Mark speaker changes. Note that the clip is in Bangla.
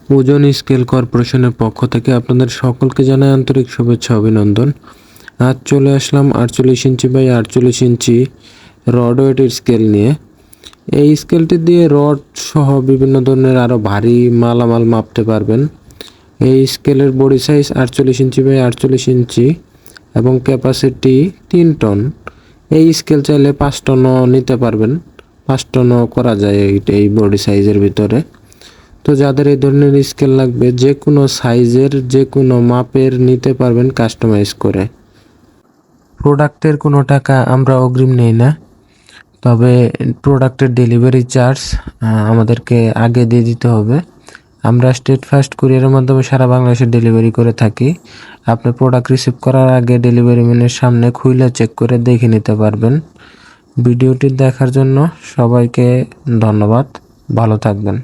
Speaker 1: ওজন স্কেল কর্পোরেশনের পক্ষ থেকে আপনাদের সকলকে জানাই আন্তরিক শুভেচ্ছা অভিনন্দন। আজ চলে আসলাম 48 ইঞ্চি বাই 48 ইঞ্চি রড ওয়েটের স্কেল নিয়ে। এই স্কেলটি দিয়ে রড সহ বিভিন্ন ধরনের আরও ভারী মালামাল মাপতে পারবেন। এই স্কেলের বডি সাইজ 48 ইঞ্চি বাই 48 ইঞ্চি এবং ক্যাপাসিটি 3 টন। এই স্কেল চাইলে 5 টনও নিতে পারবেন, 5 টনও করা যায় এই বডি সাইজের ভিতরে। তো যাদের এই ধরনের স্কেল লাগবে, যে কোনো সাইজের যে কোনো মাপের নিতে পারবেন কাস্টমাইজ করে। প্রোডাক্টের কোনো টাকা আমরা অগ্রিম নেই না, তবে প্রোডাক্টের ডেলিভারি চার্জ আমাদেরকে আগে দিয়ে দিতে হবে। আমরা স্টেট ফাস্ট কুরিয়ারের মাধ্যমে সারা বাংলাদেশে ডেলিভারি করে থাকি। আপনি প্রোডাক্ট রিসিভ করার আগে ডেলিভারি ম্যানের সামনে খুলে চেক করে দেখে নিতে পারবেন। ভিডিওটি দেখার জন্য সবাইকে ধন্যবাদ, ভালো থাকবেন।